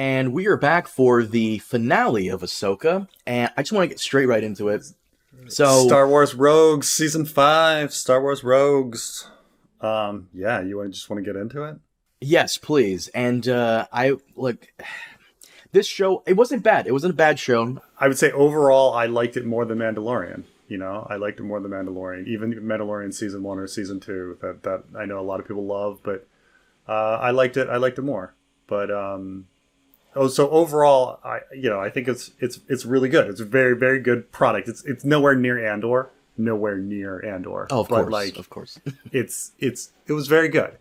and we are back for the finale of Ahsoka, and I just want to get straight right into it. So, Star Wars Rogues Season 5, Star Wars Rogues. Yeah, just want to get into it? yes, please. And I look, this show, it wasn't bad. It wasn't a bad show. I would say overall, I liked it more than Mandalorian. I liked it more than Mandalorian. Even Mandalorian Season 1 or Season 2, that I know a lot of people love, but I liked it. I liked it more. But so overall, I think it's really good. It's a very, very good product. It's nowhere near Andor. Nowhere near Andor. Oh, of but course, of course. it was very good.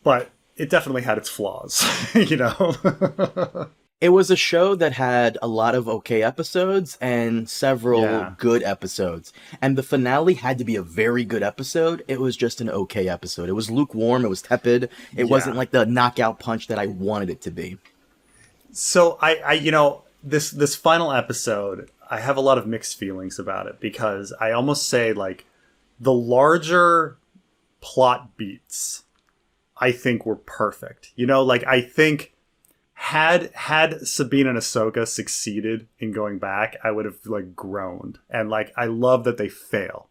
But it definitely had its flaws. It was a show that had a lot of okay episodes and several good episodes. And the finale had to be a very good episode. It was just an okay episode. It was lukewarm. It was tepid. It wasn't like the knockout punch that I wanted it to be. So this final episode, I have a lot of mixed feelings about it because I almost say like the larger plot beats I think were perfect. I think had Sabine and Ahsoka succeeded in going back, I would have groaned. And I love that they fail.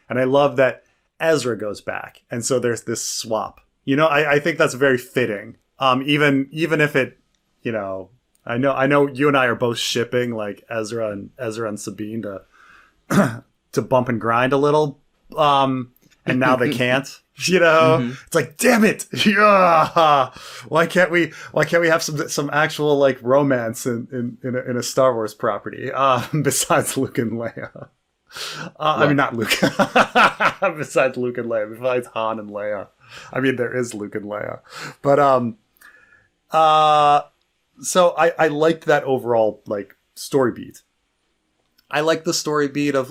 And I love that Ezra goes back. And so there's this swap. I think that's very fitting. Even if it, I know you and I are both shipping Ezra and Sabine to bump and grind a little. And now they can't. It's like, damn it! Yeah, why can't we have some actual romance in a Star Wars property besides Luke and Leia? I mean, not Luke. Besides Luke and Leia, besides Han and Leia. I mean, there is Luke and Leia, but so I liked that overall story beat. I like the story beat of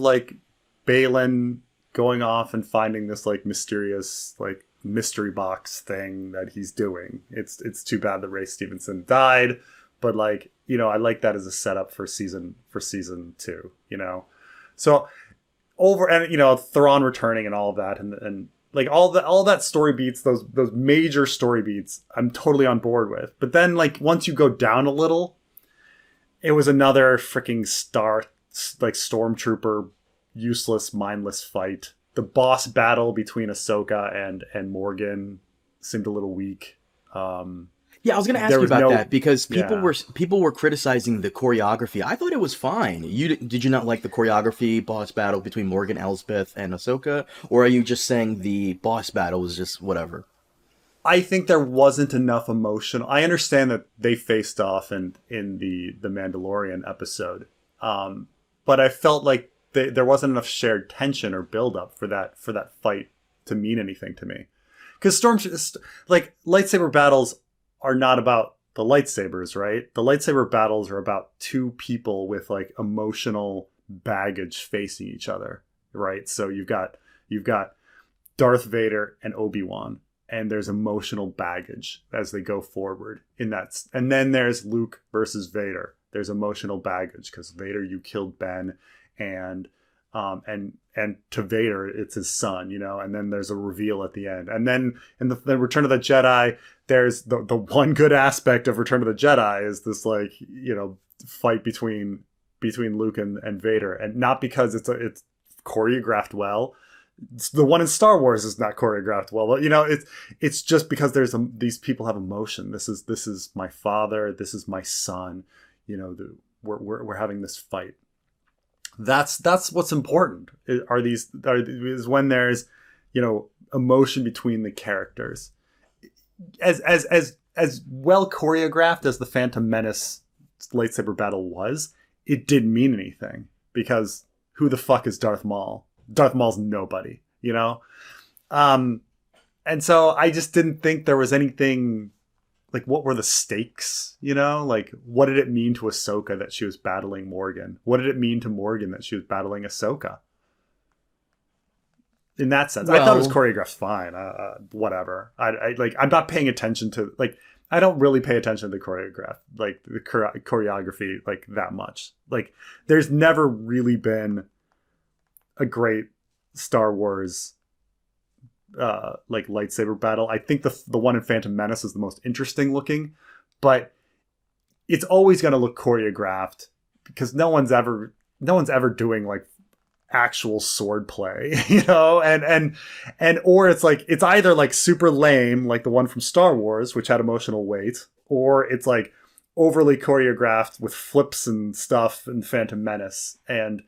Baylan going off and finding this mysterious mystery box thing that he's doing. It's too bad that Ray Stevenson died, but I like that as a setup for season 2. So over and Thrawn returning and all of that and all that story beats, those major story beats, I'm totally on board with. But then once you go down a little, it was another freaking stormtrooper useless, mindless fight. The boss battle between Ahsoka and Morgan seemed a little weak. Yeah, I was going to ask you about that because people were criticizing the choreography. I thought it was fine. Did you not like the choreography boss battle between Morgan Elsbeth and Ahsoka, or are you just saying the boss battle was just whatever? I think there wasn't enough emotion. I understand that they faced off in the Mandalorian episode, but I felt like there wasn't enough shared tension or build up for that fight to mean anything to me. Because lightsaber battles are not about the lightsabers, right? The lightsaber battles are about two people with emotional baggage facing each other, right? So you've got Darth Vader and Obi-Wan, and there's emotional baggage as they go forward in that. And then there's Luke versus Vader. There's emotional baggage because Vader, you killed Ben. And to Vader, it's his son, and then there's a reveal at the end. And then in the Return of the Jedi, there's the one good aspect of Return of the Jedi is this fight between Luke and Vader, and not because it's choreographed well. The one in Star Wars is not choreographed well, but it's just because these people have emotion. This is my father, this is my son, we're having this fight. That's what's important. Is when there's emotion between the characters. As well choreographed as the Phantom Menace lightsaber battle was, it didn't mean anything because who the fuck is Darth Maul? Darth Maul's nobody, and so I just didn't think there was anything. What were the stakes? What did it mean to Ahsoka that she was battling Morgan? What did it mean to Morgan that she was battling Ahsoka? In that sense, I thought it was choreographed fine. Whatever. I'm not paying attention to I don't really pay attention to the choreography that much. There's never really been a great Star Wars lightsaber battle. I think the one in Phantom Menace is the most interesting looking, but it's always going to look choreographed because no one's ever doing like actual sword play, you know, and or it's like, it's either like super lame, like the one from Star Wars, which had emotional weight, or it's like overly choreographed with flips and stuff in Phantom Menace. And,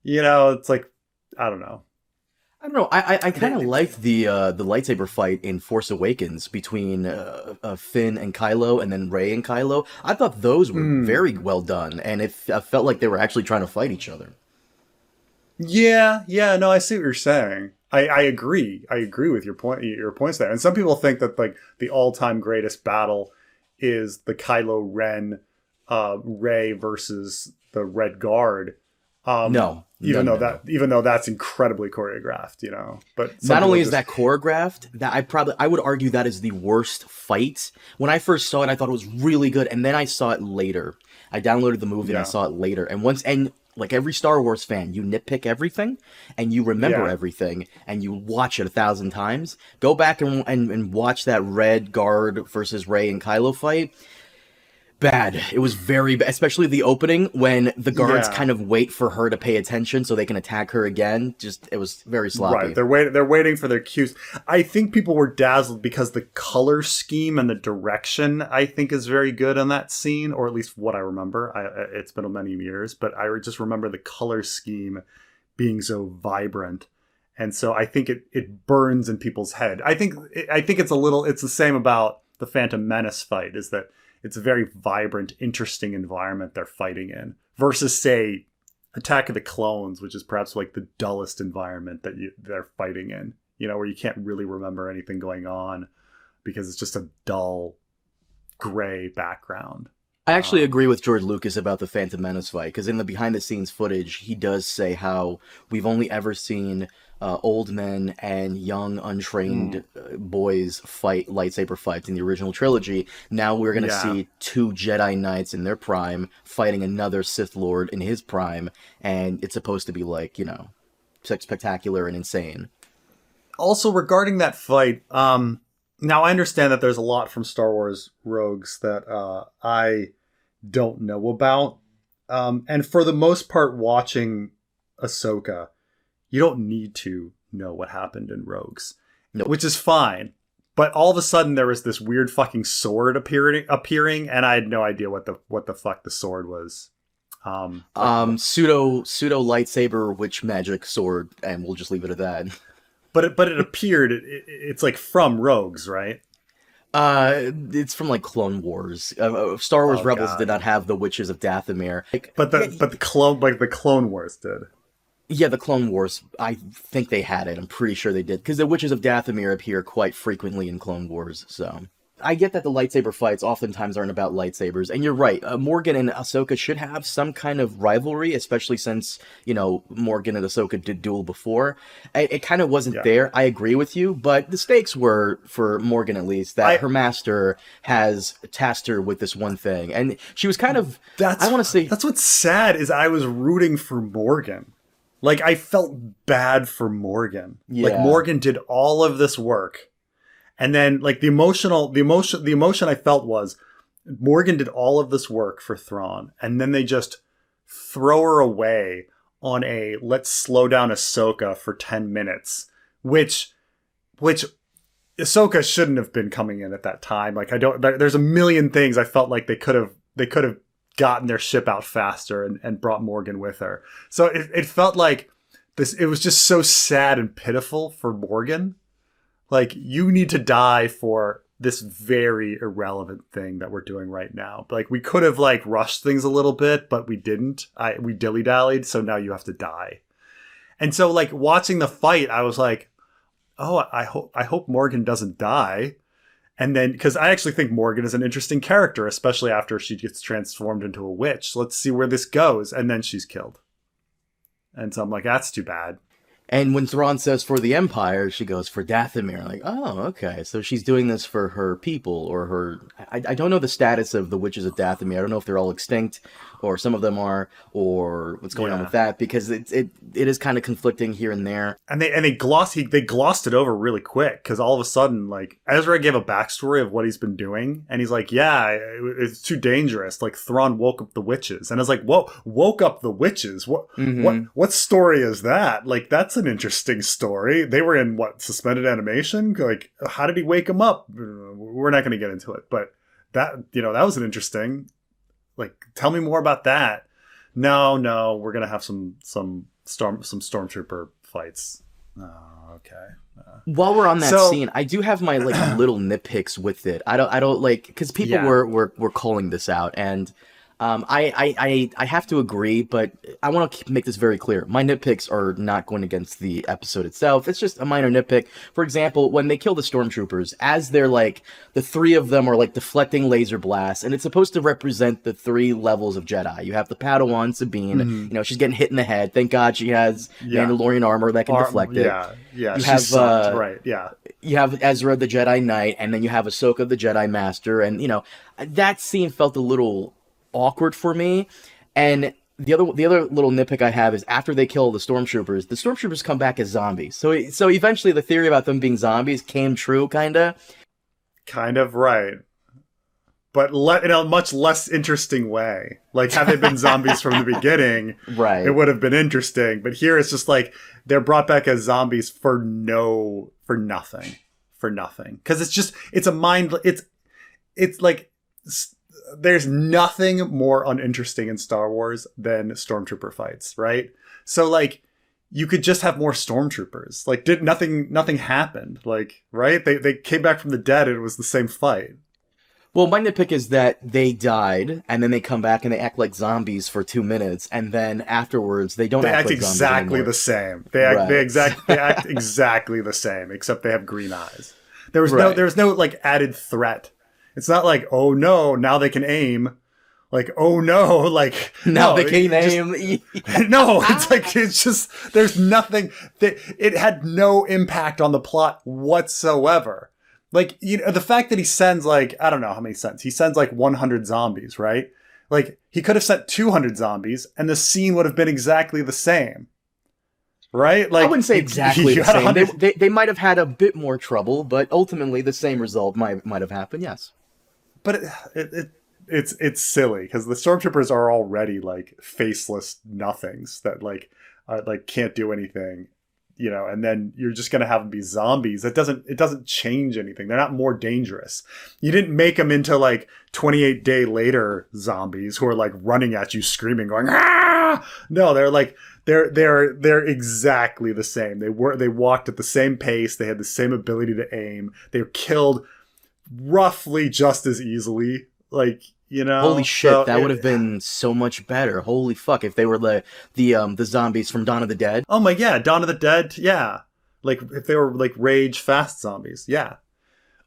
you know, it's like, I don't know. I kind of liked the lightsaber fight in Force Awakens between Finn and Kylo, and then Rey and Kylo. I thought those were very well done, and it felt like they were actually trying to fight each other. Yeah, no, I see what you're saying. I agree. I agree with your points there. And some people think that like the all-time greatest battle is the Kylo Ren Rey versus the Red Guard. Even though that's incredibly choreographed, you know. But not only is that choreographed, that I would argue that is the worst fight. When I first saw it, I thought it was really good, and then I saw it later. I downloaded the movie and I saw it later, and like every Star Wars fan, you nitpick everything, and you remember everything, and you watch it 1,000 times. Go back and watch that Red Guard versus Rey and Kylo fight. Bad. It was very bad, especially the opening when the guards kind of wait for her to pay attention so they can attack her again. Just, it was very sloppy. Right. They're waiting for their cues. I think people were dazzled because the color scheme and the direction, I think, is very good on that scene, or at least what I remember. It's been many years, but I just remember the color scheme being so vibrant. And so I think it burns in people's head. I think it's the same about the Phantom Menace fight, is that it's a very vibrant, interesting environment they're fighting in versus, say, Attack of the Clones, which is perhaps like the dullest environment that they're fighting in, you know, where you can't really remember anything going on because it's just a dull, gray background. I actually agree with George Lucas about the Phantom Menace fight, because in the behind-the-scenes footage, he does say how we've only ever seen old men and young, untrained boys fight lightsaber fights in the original trilogy. Now we're going to see 2 Jedi Knights in their prime fighting another Sith Lord in his prime, and it's supposed to be like, you know, spectacular and insane. Also, regarding that fight, now I understand that there's a lot from Star Wars Rogues that I don't know about. And for the most part, watching Ahsoka, you don't need to know what happened in Rogues, which is fine. But all of a sudden, there was this weird fucking sword appearing, and I had no idea what the fuck the sword was. Pseudo lightsaber witch magic sword, and we'll just leave it at that. But it appeared. It's like from Rogues, right? It's from like Clone Wars. Star Wars Rebels did not have the Witches of Dathomir. But the Clone Wars did. Yeah, the Clone Wars, I think they had it. I'm pretty sure they did. Because the Witches of Dathomir appear quite frequently in Clone Wars, so... I get that the lightsaber fights oftentimes aren't about lightsabers, and you're right. Morgan and Ahsoka should have some kind of rivalry, especially since, you know, Morgan and Ahsoka did duel before. It kind of wasn't there. I agree with you, but the stakes were, for Morgan at least, that her master has tasked her with this one thing, and she was kind of... I want to say... That's what's sad, is I was rooting for Morgan. Like, I felt bad for Morgan. Yeah. Like, Morgan did all of this work. And then, like, the emotion I felt was Morgan did all of this work for Thrawn, and then they just throw her away on a let's slow down Ahsoka for 10 minutes, which Ahsoka shouldn't have been coming in at that time. Like, there's a million things I felt like they could have gotten their ship out faster and brought Morgan with her. So it felt like this. It was just so sad and pitiful for Morgan. Like, you need to die for this very irrelevant thing that we're doing right now. Like, we could have like rushed things a little bit, but we didn't. We dilly-dallied, so now you have to die. And so, like, watching the fight, I was like, oh, I hope Morgan doesn't die. And then, because I actually think Morgan is an interesting character, especially after she gets transformed into a witch. Let's see where this goes. And then she's killed. And so I'm like, that's too bad. And when Thrawn says for the Empire, she goes for Dathomir. Like, oh, okay. So she's doing this for her people or her. I don't know the status of the witches of Dathomir. I don't know if they're all extinct or some of them are, or what's going on with that, because it is kind of conflicting here and there. And they glossed it over really quick, because all of a sudden, like, Ezra gave a backstory of what he's been doing, and he's like, yeah, it's too dangerous. Like, Thrawn woke up the witches. And I was like, whoa, woke up the witches? What story is that? Like, that's an interesting story. They were in, suspended animation? Like, how did he wake them up? We're not going to get into it, but that was an interesting, like, tell me more about that. No, we're going to have some stormtrooper fights. Oh, okay. While we're on that scene, I do have my like little nitpicks with it. I don't like, because people were calling this out, and I have to agree, but I want to make this very clear. My nitpicks are not going against the episode itself. It's just a minor nitpick. For example, when they kill the stormtroopers, as they're like, the three of them are like deflecting laser blasts, and it's supposed to represent the three levels of Jedi. You have the Padawan, Sabine, she's getting hit in the head. Thank God she has Mandalorian armor that can deflect it. Yeah, you have, right, yeah. You have Ezra, the Jedi Knight, and then you have Ahsoka, the Jedi Master, and, that scene felt a little awkward for me. And the other little nitpick I have is after they kill the stormtroopers come back as zombies. So eventually the theory about them being zombies came true, kind of, right, but in a much less interesting way. Like, had they been zombies from the beginning, right, it would have been interesting. But here it's just like they're brought back as zombies for nothing, because it's like, there's nothing more uninteresting in Star Wars than stormtrooper fights, right? So, like, you could just have more stormtroopers. Like, nothing happened, like, right? They came back from the dead and it was the same fight. Well, my nitpick is that they died, and then they come back and they act like zombies for 2 minutes, and then afterwards they don't act like exactly zombies the same. They act exactly the same, except they have green eyes. There was no like added threat. It's not like, oh no, now they can aim. Like, oh no, like now they can aim. No, it's just there's nothing that it had no impact on the plot whatsoever. Like, the fact that he sends, like, I don't know how many sends. He sends like 100 zombies, right? Like, he could have sent 200 zombies and the scene would have been exactly the same. Right? Like, I wouldn't say exactly the same. They might have had a bit more trouble, but ultimately the same result might have happened, yes. But it's silly, because the stormtroopers are already like faceless nothings that like can't do anything, and then you're just gonna have them be zombies. It doesn't change anything. They're not more dangerous. You didn't make them into like 28 day later zombies who are like running at you screaming, going ah. No, they're like they're exactly the same. They walked at the same pace. They had the same ability to aim. They were killed roughly just as easily, like, Holy shit, that would have been so much better. Holy fuck, if they were the zombies from Dawn of the Dead. Oh my, yeah, Dawn of the Dead, yeah. Like, if they were like rage fast zombies, yeah.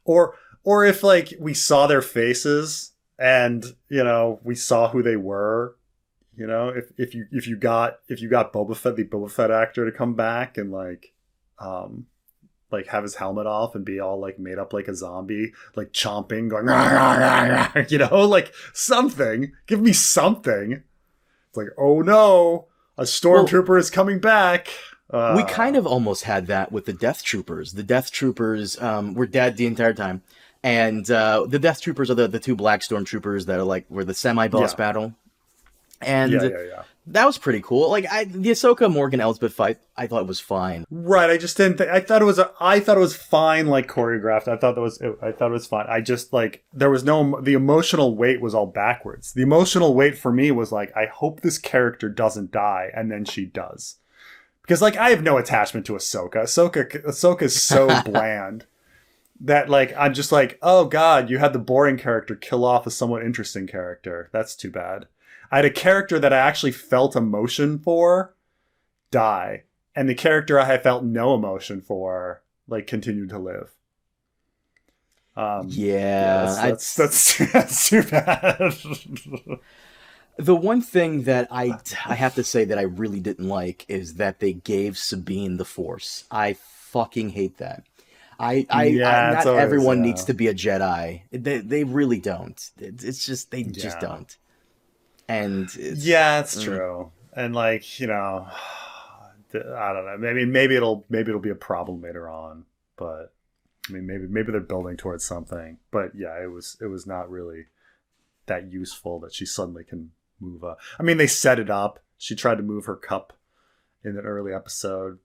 Or if like we saw their faces and we saw who they were. If you got Boba Fett, the Boba Fett actor, to come back and like have his helmet off and be all like made up like a zombie, like chomping, going, rah, rah, rah, like something. Give me something. It's like, oh no, a stormtrooper is coming back. We kind of almost had that with the Death Troopers. The Death Troopers were dead the entire time, and the Death Troopers are the two black stormtroopers that were the semi-boss battle. And that was pretty cool. Like, the Ahsoka Morgan Elsbeth fight, I thought was fine. Right, I just didn't think. I thought it was fine, like choreographed. I thought it was fine. I just like there was no. The emotional weight was all backwards. The emotional weight for me was like, I hope this character doesn't die, and then she does, because like I have no attachment to Ahsoka. Ahsoka is so bland that like I'm just like, oh god, you had the boring character kill off a somewhat interesting character. That's too bad. I had a character that I actually felt emotion for die, and the character I had felt no emotion for like continued to live. That's too bad. The one thing that I have to say that I really didn't like is that they gave Sabine the Force. I fucking hate that. Yeah, it's Not always everyone needs to be a Jedi. They really don't. It's just they just yeah. don't. And it's Yeah, it's true. And like, I don't know. Maybe it'll be a problem later on, but I mean maybe they're building towards something. But yeah, it was not really that useful that she suddenly can move up. I mean, they set it up. She tried to move her cup in an early episode,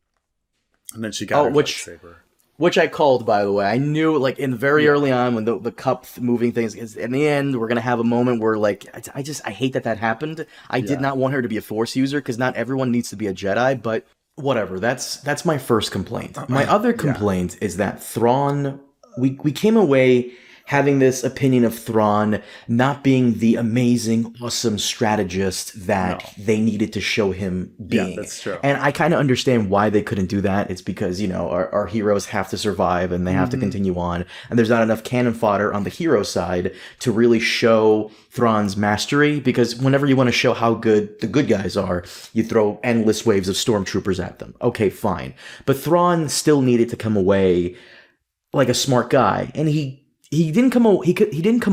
and then she got her lightsaber. Which I called, by the way. I knew, like, in very Yeah. early on when the cup moving things, is in the end, we're going to have a moment where, like, I hate that happened. I did Yeah. not want her to be a Force user, because not everyone needs to be a Jedi, but whatever. That's my first complaint. My other Yeah. complaint is that Thrawn, we came away having this opinion of Thrawn not being the amazing, awesome strategist that they needed to show him being. Yeah, that's true. And I kind of understand why they couldn't do that. It's because, our heroes have to survive and they have to continue on. And there's not enough cannon fodder on the hero side to really show Thrawn's mastery, because whenever you want to show how good the good guys are, you throw endless waves of stormtroopers at them. Okay, fine. But Thrawn still needed to come away like a smart guy, and he didn't come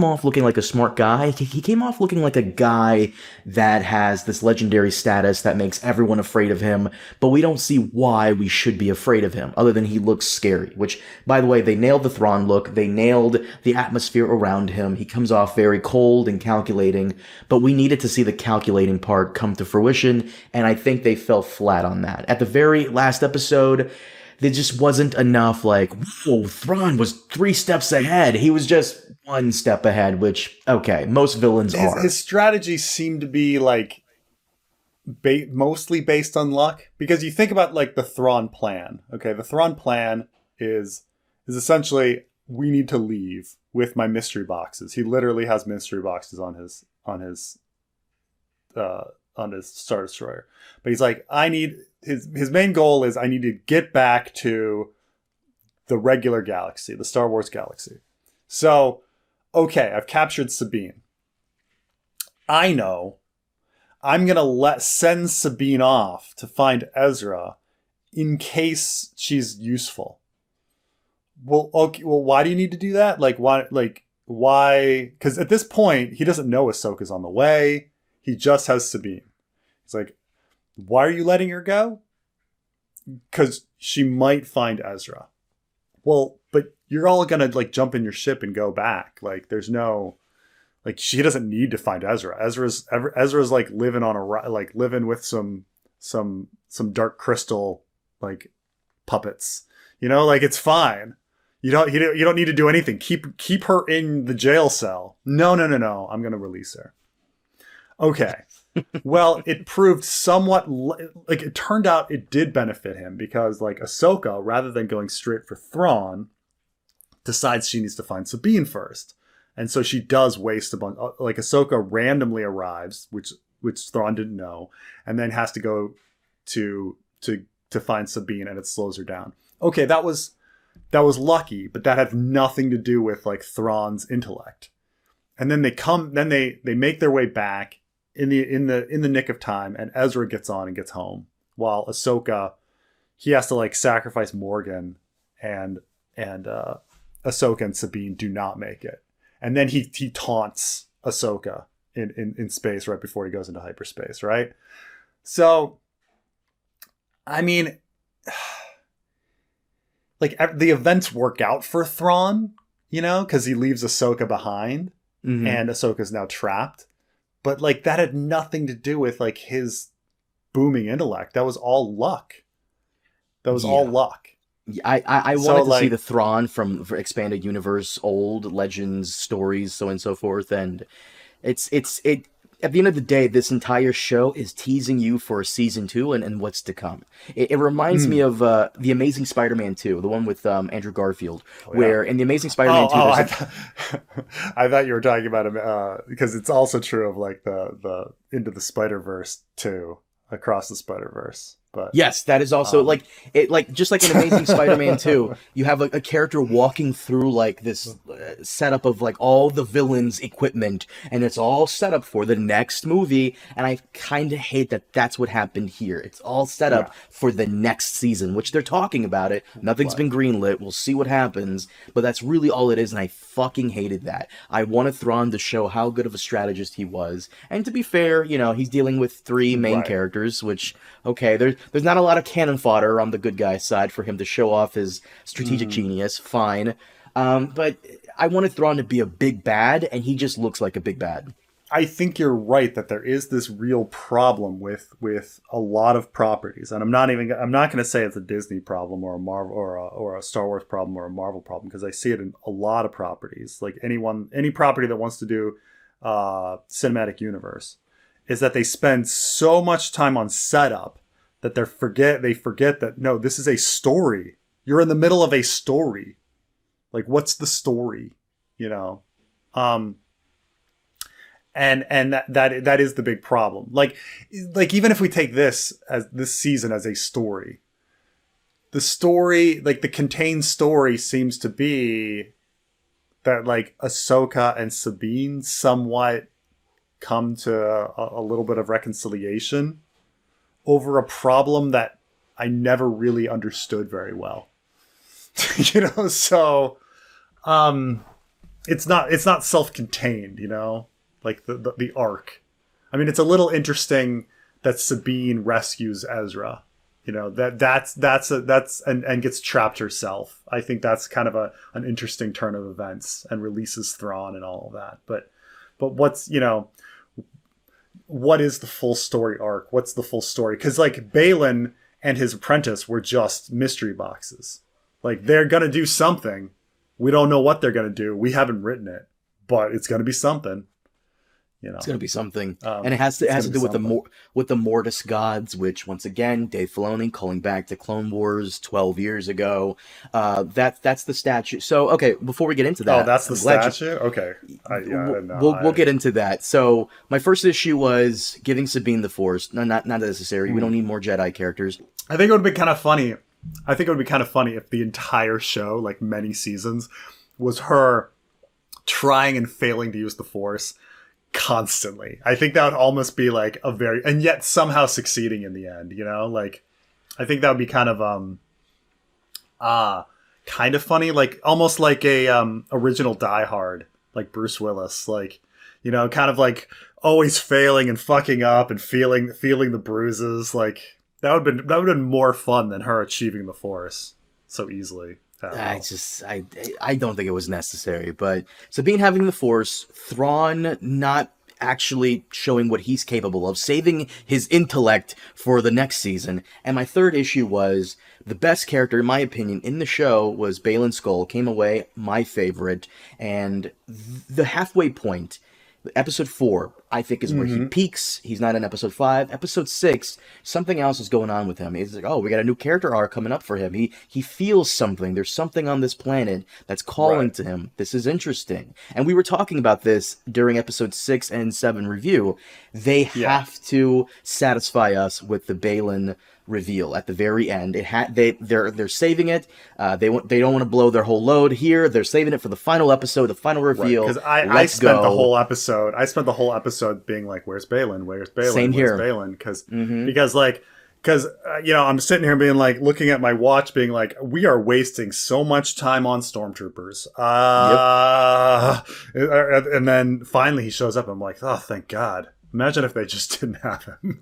off looking like a smart guy. He came off looking like a guy that has this legendary status that makes everyone afraid of him, but we don't see why we should be afraid of him, other than he looks scary, which, by the way, they nailed the Thrawn look. They nailed the atmosphere around him. He comes off very cold and calculating, but we needed to see the calculating part come to fruition, and I think they fell flat on that. At the very last episode, there just wasn't enough, like, whoa, Thrawn was 3 steps ahead. He was just 1 step ahead, which, okay, most villains are. His strategy seemed to be, like, mostly based on luck. Because you think about, like, the Thrawn plan. Okay, the Thrawn plan is essentially, we need to leave with my mystery boxes. He literally has mystery boxes on his Star Destroyer. But he's like, his main goal is I need to get back to the regular galaxy, the Star Wars galaxy. So, okay, I've captured Sabine. I know I'm going to send Sabine off to find Ezra in case she's useful. Well, okay, well, why do you need to do that? Why? Because at this point, he doesn't know Ahsoka's on the way. He just has Sabine. He's like, why are you letting her go? Because she might find Ezra. Well, but you're all gonna like jump in your ship and go back. Like, there's no, like, she doesn't need to find Ezra. Ezra's like living living with some dark crystal like puppets. Like, it's fine. You don't need to do anything. Keep her in the jail cell. No. I'm gonna release her. Okay. Well, it proved somewhat, like, it turned out it did benefit him, because, like, Ahsoka, rather than going straight for Thrawn, decides she needs to find Sabine first. And so she does waste a bunch. Like, Ahsoka randomly arrives, which Thrawn didn't know, and then has to go to find Sabine, and it slows her down. Okay, that was lucky, but that had nothing to do with, like, Thrawn's intellect. And then they make their way back in the nick of time, and Ezra gets on and gets home, while Ahsoka, he has to, like, sacrifice Morgan, and Ahsoka and Sabine do not make it. And then he taunts Ahsoka in space right before he goes into hyperspace, right? So, I mean, like, the events work out for Thrawn, because he leaves Ahsoka behind, and Ahsoka's now trapped. But, like, that had nothing to do with, like, his booming intellect. That was all luck. All luck. I wanted to see the Thrawn for Expanded Universe, old legends, stories, so on and so forth. And it at the end of the day, this entire show is teasing you for season 2 and what's to come. It reminds me of The Amazing Spider-Man 2, the one with Andrew Garfield, where in The Amazing Spider-Man 2... I thought you were talking about him, because it's also true of, like, the Into the Spider-Verse 2, Across the Spider-Verse. But yes, that is also like it, like just like in Amazing Spider-Man 2, you have a character walking through like this setup of like all the villains' equipment, and it's all set up for the next movie. And I kind of hate that that's what happened here. It's all set up for the next season, which they're talking about it. Nothing's been greenlit. We'll see what happens, but that's really all it is, and I fucking hated that. I wanted Thrawn to show how good of a strategist he was, and to be fair, you know, he's dealing with 3 main characters, which okay, there's not a lot of cannon fodder on the good guy side for him to show off his strategic genius. Fine. But I wanted Thrawn to be a big bad, and he just looks like a big bad. I think you're right that there is this real problem with a lot of properties, and I'm not going to say it's a Disney problem or a Marvel or a Star Wars problem or a Marvel problem, because I see it in a lot of properties. Like any property that wants to do cinematic universe, is that they spend so much time on setup that they forget that no, this is a story. You're in the middle of a story. Like, what's the story? You know, and that is the big problem. Like even if we take this season as a story, the story, like the contained story, seems to be that like Ahsoka and Sabine somewhat come to a little bit of reconciliation over a problem that I never really understood very well. You know, so it's not self-contained, you know, like the arc. I mean, it's a little interesting that Sabine rescues Ezra, you know, that's and gets trapped herself. I think that's kind of an interesting turn of events, and releases Thrawn and all of that. But what's, you know, what is the full story arc? What's the full story? Because like Baylan and his apprentice were just mystery boxes. Like, they're going to do something. We don't know what they're going to do. We haven't written it, but it's going to be something. You know, it's going to be something. And it has to do with the Mortis gods, which, once again, Dave Filoni calling back to Clone Wars 12 years ago. That's the statue. So, okay, before we get into that. Oh, that's the statue? Okay. I didn't know. We'll get into that. So, my first issue was giving Sabine the Force. No, not necessary. We don't need more Jedi characters. I think it would be kind of funny. If the entire show, like many seasons, was her trying and failing to use the Force constantly. I think that would almost be like and yet somehow succeeding in the end, you know? Like, I think that would be kind of funny, like almost like a original Die Hard, like Bruce Willis, like, you know, kind of like always failing and fucking up and feeling the bruises. Like, that would have been more fun than her achieving the Force so easily. I don't think it was necessary, but Sabine having the Force, Thrawn not actually showing what he's capable of, saving his intellect for the next season. And my third issue was the best character, in my opinion, in the show was Baylan Skoll. Came away my favorite, and the halfway point, episode 4, I think, is where he peaks. He's not in episode 5. Episode 6, something else is going on with him. He's like, oh, we got a new character arc coming up for him. He feels something. There's something on this planet that's calling to him. This is interesting. And we were talking about this during episode 6 and 7 review. They have to satisfy us with the Baylan reveal at the very end. They're saving it. They don't want to blow their whole load here. They're saving it for the final episode, the final reveal. Because I spent the whole episode being like, "Where's Baylan? Where's Baylan? Same here. Where's Baylan?" Because you know, I'm sitting here being like, looking at my watch, being like, we are wasting so much time on stormtroopers. And then finally he shows up. I'm like, oh, thank God. Imagine if they just didn't have him.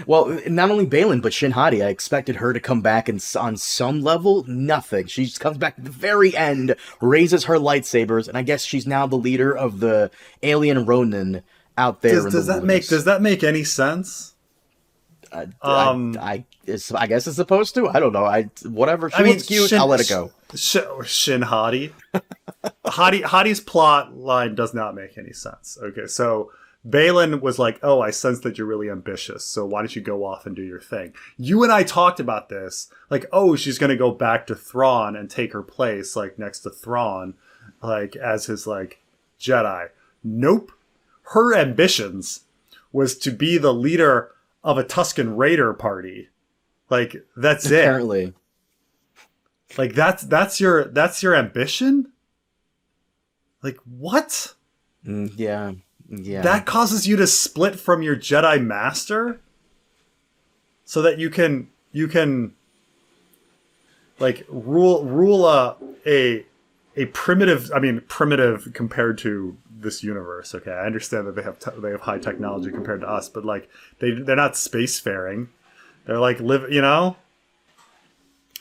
Well, not only Baylan, but Shin Hati. I expected her to come back, and on some level, nothing. She just comes back at the very end, raises her lightsabers, and I guess she's now the leader of the alien Ronin out there. Does that make any sense? I guess it's supposed to. I don't know. Whatever. She looks cute. I'll let it go. Shin Hati. Hati's plot line does not make any sense. Okay, so Baylan was like, oh, I sense that you're really ambitious, so why don't you go off and do your thing? You and I talked about this, like, oh, she's going to go back to Thrawn and take her place, like, next to Thrawn, like, as his, like, Jedi. Nope. Her ambitions was to be the leader of a Tusken Raider party. Like, that's it. Apparently. Like, that's your ambition? Like, what? Yeah. That causes you to split from your Jedi Master? So that you can like rule a primitive, primitive compared to this universe. Okay, I understand that they have high technology compared to us, but like they're not spacefaring. They're like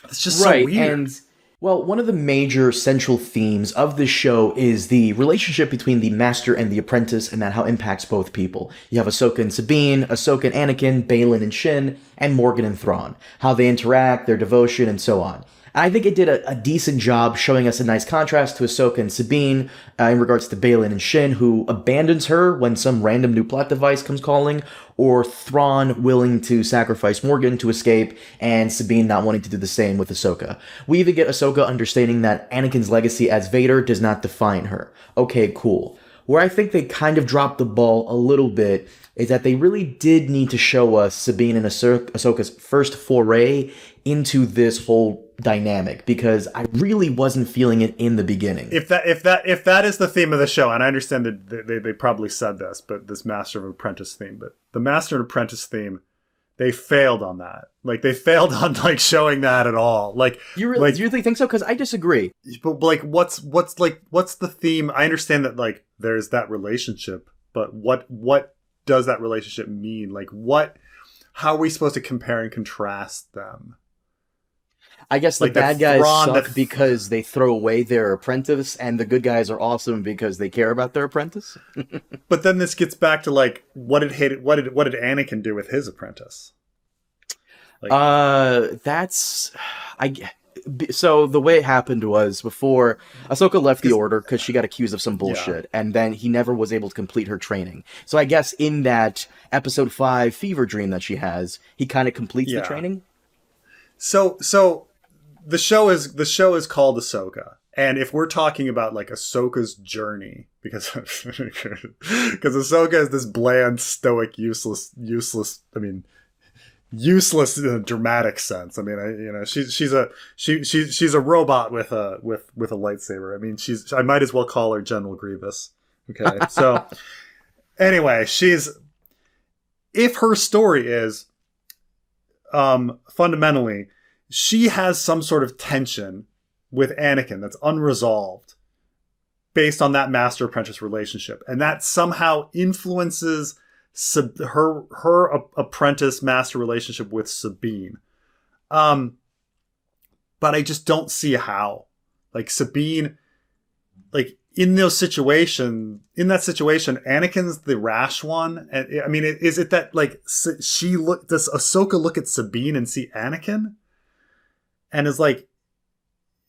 it's just so weird. And well, one of the major central themes of this show is the relationship between the master and the apprentice, and that how it impacts both people. You have Ahsoka and Sabine, Ahsoka and Anakin, Baylan and Shin, and Morgan and Thrawn. How they interact, their devotion, and so on. I think it did a decent job showing us a nice contrast to Ahsoka and Sabine in regards to Baylan and Shin, who abandons her when some random new plot device comes calling, or Thrawn willing to sacrifice Morgan to escape, and Sabine not wanting to do the same with Ahsoka. We even get Ahsoka understanding that Anakin's legacy as Vader does not define her. Okay, cool. Where I think they kind of dropped the ball a little bit is that they really did need to show us Sabine and Ahsoka's first foray into this whole dynamic, because I really wasn't feeling it in the beginning. If that is the theme of the show, and I understand that they probably said this, but this Master and Apprentice theme, but the Master and Apprentice theme, they failed on that. Like, they failed on like showing that at all. Like, you really think so? Because I disagree. But like, what's the theme? I understand that like there's that relationship, but what does that relationship mean? Like, how are we supposed to compare and contrast them? I guess the bad guys suck because they throw away their apprentice, and the good guys are awesome because they care about their apprentice. But then this gets back to like, what did Anakin do with his apprentice? Like, so the way it happened was before Ahsoka left the Order because she got accused of some bullshit, and then he never was able to complete her training. So I guess in that episode 5 fever dream that she has, he kind of completes the training. So the show is called Ahsoka, and if we're talking about like Ahsoka's journey, because Ahsoka is this bland, stoic, useless. I mean, useless in a dramatic sense. I mean, she's a robot with a lightsaber. I mean, I might as well call her General Grievous. Okay, so anyway, if her story is fundamentally, she has some sort of tension with Anakin that's unresolved based on that master-apprentice relationship. And that somehow influences her apprentice-master relationship with Sabine. But I just don't see how. Like, Sabine, like, in that situation, Anakin's the rash one. And I mean, is it that, like, does Ahsoka look at Sabine and see Anakin? And is like,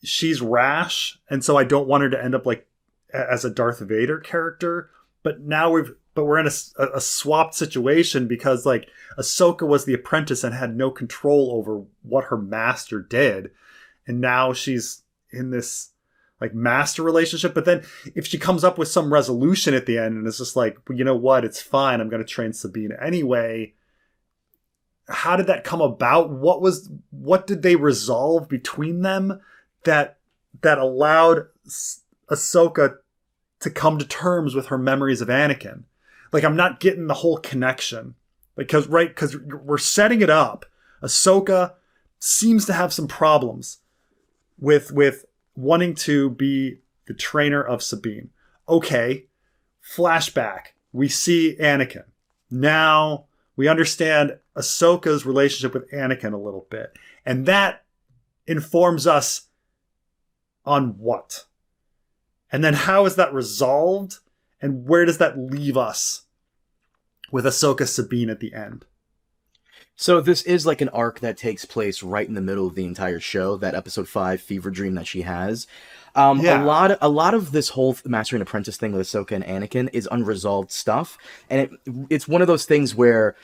she's rash, and so I don't want her to end up like as a Darth Vader character. But now we're in a swapped situation, because like Ahsoka was the apprentice and had no control over what her master did, and now she's in this like master relationship. But then if she comes up with some resolution at the end and it's just like, well, you know what, it's fine, I'm going to train Sabine anyway. How did that come about? What did they resolve between them that allowed Ahsoka to come to terms with her memories of Anakin? Like, I'm not getting the whole connection. Because we're setting it up. Ahsoka seems to have some problems with wanting to be the trainer of Sabine. Okay, flashback. We see Anakin. Now we understand Ahsoka's relationship with Anakin a little bit. And that informs us on what? And then how is that resolved? And where does that leave us with Ahsoka Sabine at the end? So this is like an arc that takes place right in the middle of the entire show, that episode 5 fever dream that she has. A lot of this whole Master and Apprentice thing with Ahsoka and Anakin is unresolved stuff. And it's one of those things where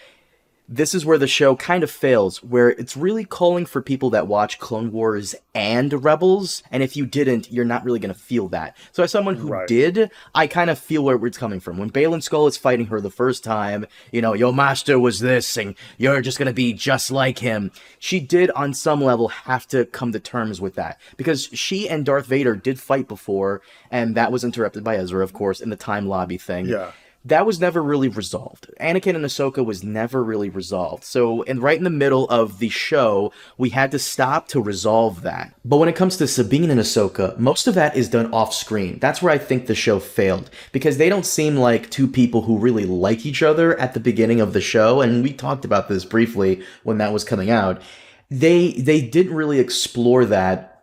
this is where the show kind of fails, where it's really calling for people that watch Clone Wars and Rebels, and if you didn't, you're not really going to feel that. So as someone who did, I kind of feel where it's coming from. When Baylan Skoll is fighting her the first time, you know, your master was this, and you're just going to be just like him. She did, on some level, have to come to terms with that, because she and Darth Vader did fight before, and that was interrupted by Ezra, of course, in the time lobby thing. Yeah. That was never really resolved. Anakin and Ahsoka was never really resolved. So, and right in the middle of the show, we had to stop to resolve that. But when it comes to Sabine and Ahsoka, most of that is done off screen. That's where I think the show failed, because they don't seem like two people who really like each other at the beginning of the show. And we talked about this briefly when that was coming out. They didn't really explore that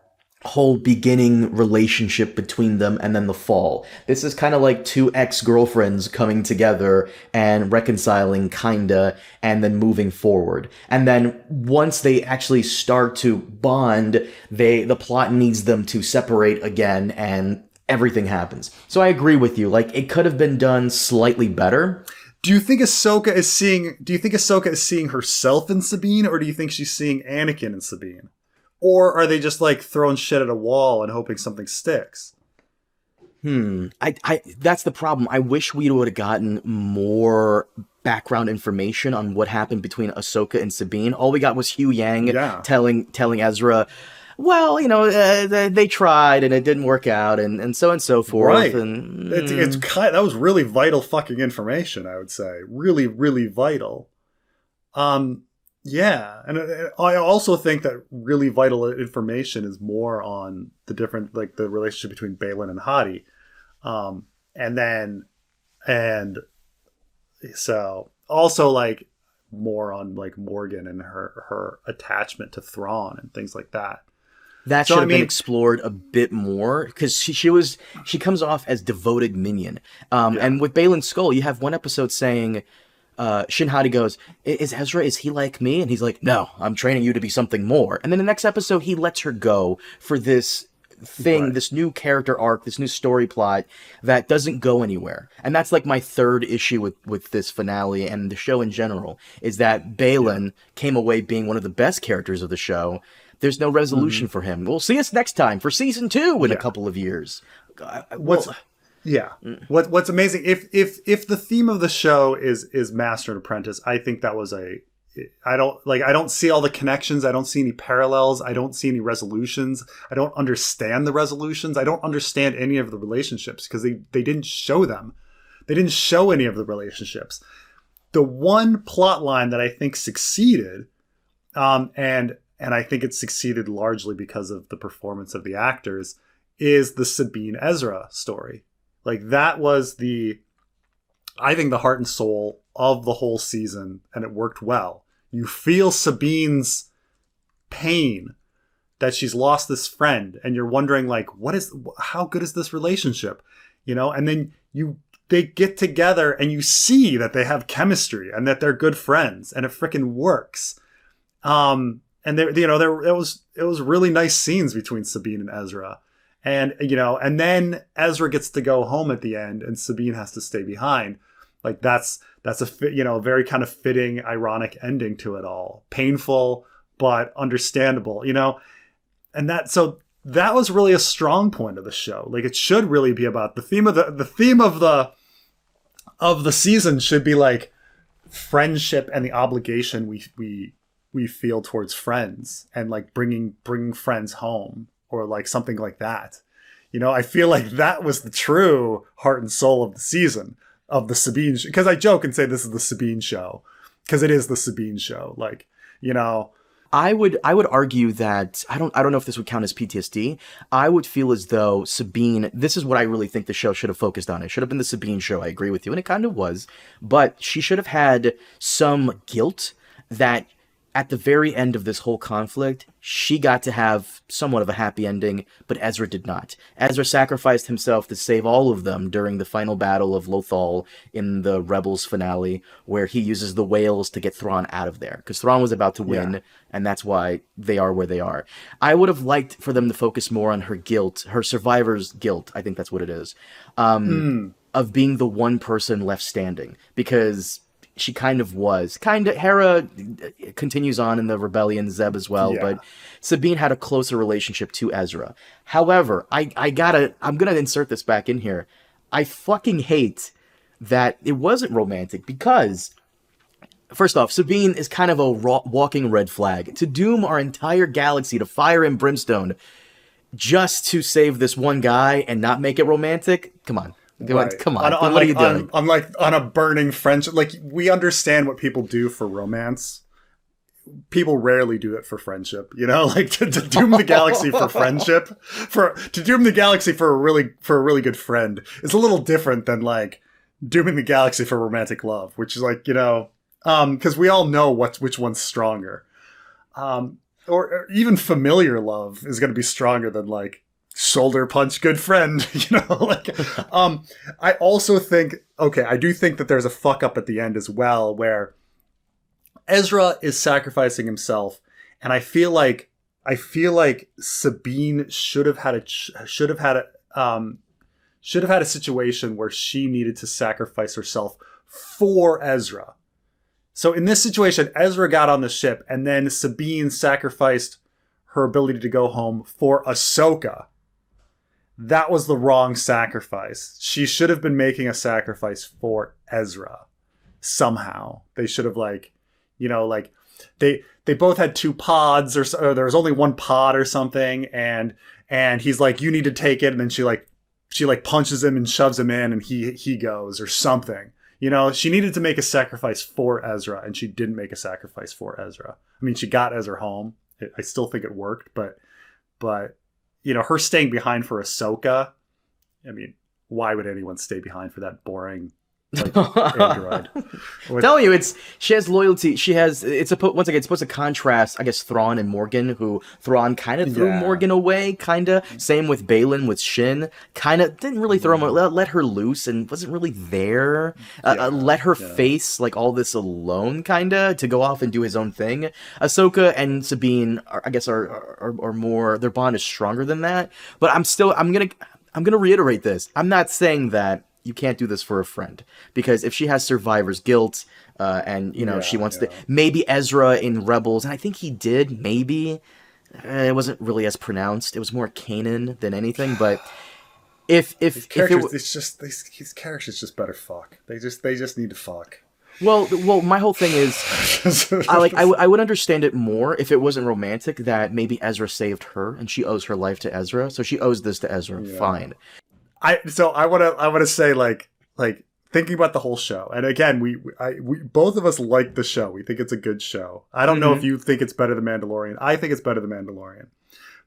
whole beginning relationship between them and then the fall. This is kind of like two ex-girlfriends coming together and reconciling, kinda, and then moving forward. And then once they actually start to bond, the plot needs them to separate again, and everything happens. So I agree with you. Like, it could have been done slightly better. Do you think Ahsoka is seeing herself in Sabine, or do you think she's seeing Anakin in Sabine? Or are they just like throwing shit at a wall and hoping something sticks? That's the problem. I wish we would have gotten more background information on what happened between Ahsoka and Sabine. All we got was Hugh Yang telling Ezra, well, you know, they tried and it didn't work out, and so forth. Right. And that was really vital fucking information, I would say. Really, really vital. Yeah, and I also think that really vital information is more on the different, like the relationship between Baylan and Hadi, and so also like more on like Morgan and her attachment to Thrawn and things like that. That should have been explored a bit more, because she comes off as devoted minion, and with Baylan Skoll, you have one episode saying, Shin Hati goes, is he like me? And he's like, no, I'm training you to be something more. And then the next episode, he lets her go for this thing, this new character arc, this new story plot that doesn't go anywhere. And that's like my third issue with this finale and the show in general, is that Baylan came away being one of the best characters of the show. There's no resolution for him. We'll see us next time for season 2 in a couple of years. What's amazing, if the theme of the show is Master and Apprentice, I think that was I don't see all the connections. I don't see any parallels. I don't see any resolutions. I don't understand the resolutions. I don't understand any of the relationships, because they didn't show them. They didn't show any of the relationships. The one plot line that I think succeeded, and I think it succeeded largely because of the performance of the actors, is the Sabine Ezra story. Like, that was I think the heart and soul of the whole season, and it worked well. You feel Sabine's pain that she's lost this friend, and you're wondering, like, how good is this relationship? You know, and then they get together and you see that they have chemistry and that they're good friends, and it freaking works. And it was really nice scenes between Sabine and Ezra. And, you know, and then Ezra gets to go home at the end and Sabine has to stay behind. Like, that's a very kind of fitting, ironic ending to it all. Painful, but understandable, you know? And that was really a strong point of the show. Like, it should really be about the theme of the season should be like friendship and the obligation we feel towards friends, and like bringing friends home, or like something like that. You know, I feel like that was the true heart and soul of the season, of the Sabine, because I joke and say this is the Sabine show, because it is the Sabine show. Like, you know, I would argue that I don't know if this would count as PTSD. I would feel as though Sabine, this is what I really think the show should have focused on. It should have been the Sabine show. I agree with you, and it kind of was, but she should have had some guilt that at the very end of this whole conflict, she got to have somewhat of a happy ending, but Ezra did not. Ezra sacrificed himself to save all of them during the final battle of Lothal in the Rebels finale, where he uses the whales to get Thrawn out of there, because Thrawn was about to win, and that's why they are where they are. I would have liked for them to focus more on her guilt, her survivor's guilt, I think that's what it is, of being the one person left standing, because she kind of was. Hera continues on in the rebellion, Zeb as well, but Sabine had a closer relationship to Ezra. However, I'm gonna insert this back in here. I fucking hate that it wasn't romantic because, first off, Sabine is kind of a walking red flag. To doom our entire galaxy to fire and brimstone just to save this one guy and not make it romantic? Come on. Come on. What are you doing? On a burning friendship. Like, we understand what people do for romance. People rarely do it for friendship, you know, like to doom the galaxy for friendship, to doom the galaxy for a really good friend is a little different than like dooming the galaxy for romantic love, which is like, you know, because we all know which one's stronger, or even familiar love is going to be stronger than like shoulder punch good friend, you know, like, I also think, I do think that there's a fuck up at the end as well, where Ezra is sacrificing himself, and I feel like Sabine should have had a situation where she needed to sacrifice herself for Ezra. So in this situation, Ezra got on the ship, and then Sabine sacrificed her ability to go home for Ahsoka. That was the wrong sacrifice. She should have been making a sacrifice for Ezra. Somehow. They should have, like, you know, like, they both had two pods, or there was only one pod or something, and he's like, you need to take it, and then she punches him and shoves him in, and he goes, or something. You know, she needed to make a sacrifice for Ezra, and she didn't make a sacrifice for Ezra. I mean, she got Ezra home. I still think it worked, but you know, her staying behind for Ahsoka, I mean, why would anyone stay behind for that boring, like, android? Telling you, she has loyalty. It's supposed to contrast, I guess, Thrawn and Morgan, who Thrawn kind of threw Morgan away, kind of. Same with Baylan with Shin, kind of didn't really throw him, let her loose and wasn't really there. Let her face like all this alone, kind of, to go off and do his own thing. Ahsoka and Sabine, are more, their bond is stronger than that. But I'm gonna reiterate this. I'm not saying that you can't do this for a friend, because if she has survivor's guilt, and you know, she wants to, maybe Ezra in Rebels, and I think he did, maybe it wasn't really as pronounced. It was more Kanan than anything. But if these characters just better fuck. They just need to fuck. Well, my whole thing is, I would understand it more if it wasn't romantic, that maybe Ezra saved her and she owes her life to Ezra, so she owes this to Ezra. Yeah. Fine. I want to say, like thinking about the whole show, and again, we both of us like the show. We think it's a good show. I don't know if you think it's better than Mandalorian. I think it's better than Mandalorian.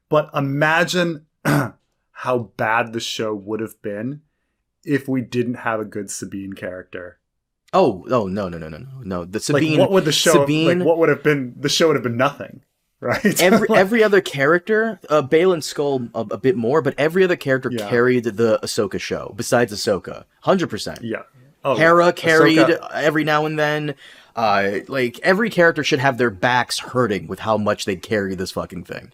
But imagine how bad the show would have been if we didn't have a good Sabine character. Oh no. The Sabine. Like, what would the show? What would have been? The show would have been nothing. Right. Every other character, Baylan Skull a bit more, but every other character carried the Ahsoka show besides Ahsoka, 100%. Yeah. Hera carried Ahsoka every now and then. Like, every character should have their backs hurting with how much they carry this fucking thing.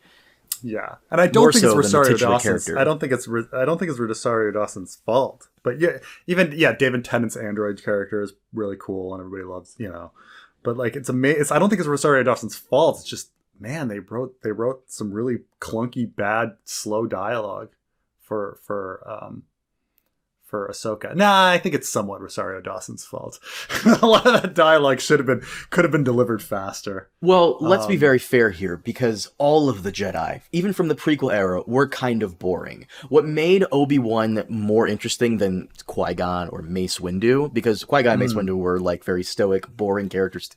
Yeah, and I don't think it's Rosario Dawson's. I don't think it's Rosario Dawson's fault. But David Tennant's android character is really cool, and everybody loves, you know. But like, it's amazing. I don't think it's Rosario Dawson's fault. It's just, man, they wrote some really clunky, bad, slow dialogue for Ahsoka. Nah, I think it's somewhat Rosario Dawson's fault. A lot of that dialogue could have been delivered faster. Well, let's be very fair here, because all of the Jedi, even from the prequel era, were kind of boring. What made Obi-Wan more interesting than Qui-Gon or Mace Windu, because Qui-Gon and Mace Windu were like very stoic, boring characters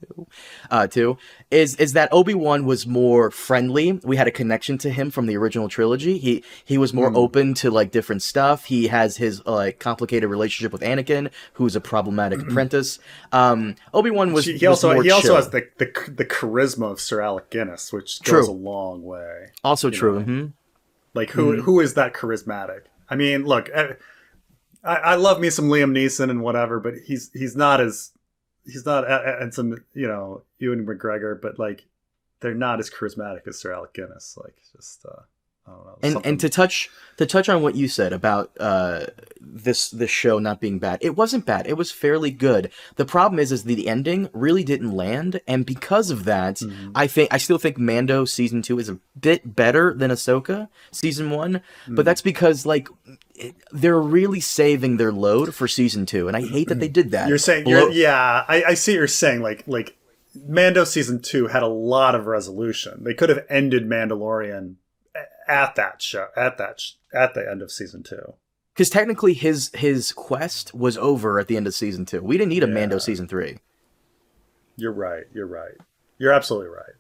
too, is that Obi-Wan was more friendly. We had a connection to him from the original trilogy. He was more open to like different stuff. He has his like complicated relationship with Anakin, who's a problematic apprentice. Obi-Wan was he also has the charisma of Sir Alec Guinness, which goes a long way. Also true. Like, who is that charismatic? I mean, look, I love me some Liam Neeson and whatever, but he's not and some, you know, Ewan McGregor, but like, they're not as charismatic as Sir Alec Guinness. Like, just I don't know. And to touch on what you said about this show not being bad, it wasn't bad. It was fairly good. The problem is the ending really didn't land, and because of that, I still think Mando season 2 is a bit better than Ahsoka season 1, but that's because they're really saving their load for season 2, and I hate that they did that. You're saying, I see what you're saying. Like Mando season 2 had a lot of resolution. They could have ended Mandalorian at the end of season 2, because technically his quest was over at the end of season 2. We didn't need a Mando season 3. You're right. You're absolutely right.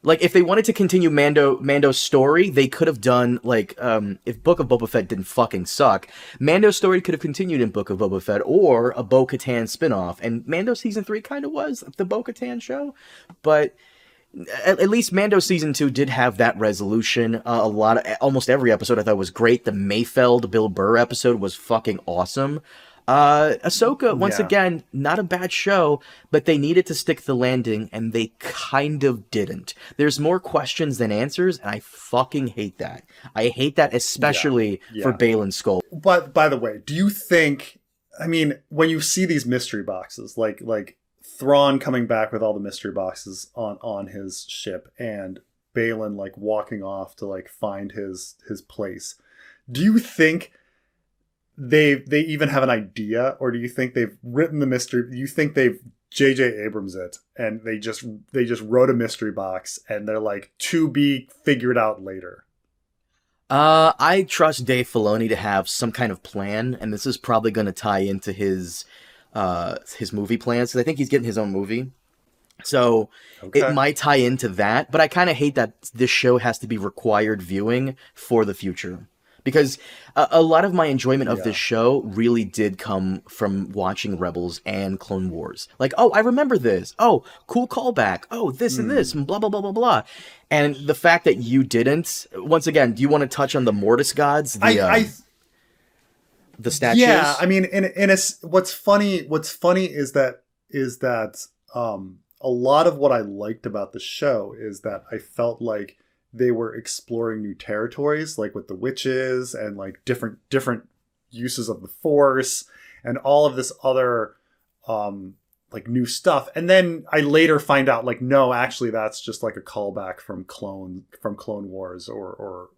Like, if they wanted to continue Mando's story, they could have done, if Book of Boba Fett didn't fucking suck, Mando's story could have continued in Book of Boba Fett, or a Bo-Katan spinoff. And Mando Season 3 kind of was the Bo-Katan show, but at least Mando Season 2 did have that resolution. Almost every episode I thought was great. The Mayfeld Bill Burr episode was fucking awesome. Ahsoka, once again, not a bad show, but they needed to stick the landing, and they kind of didn't. There's more questions than answers, and I fucking hate that. I hate that, especially for Baylan Skoll. But, by the way, do you think, when you see these mystery boxes, like Thrawn coming back with all the mystery boxes on his ship, and Baylan, walking off to, find his place, do you think they even have an idea, or do you think they've written the mystery? Do you think they've J.J. Abrams it, and they just wrote a mystery box, and they're to be figured out later? I trust Dave Filoni to have some kind of plan, and this is probably going to tie into his movie plans, because I think he's getting his own movie. So it might tie into that, but I kind of hate that this show has to be required viewing for the future. Because a lot of my enjoyment of this show really did come from watching Rebels and Clone Wars. I remember this. Oh, cool callback. Oh, this and this, and blah, blah, blah, blah, blah. And the fact that you didn't, once again, do you want to touch on the Mortis gods? The statues? Yeah, what's funny is that a lot of what I liked about the show is that I felt like they were exploring new territories, with the witches and different uses of the Force and all of this other new stuff. And then I later find out no, actually that's just a callback from Clone Wars or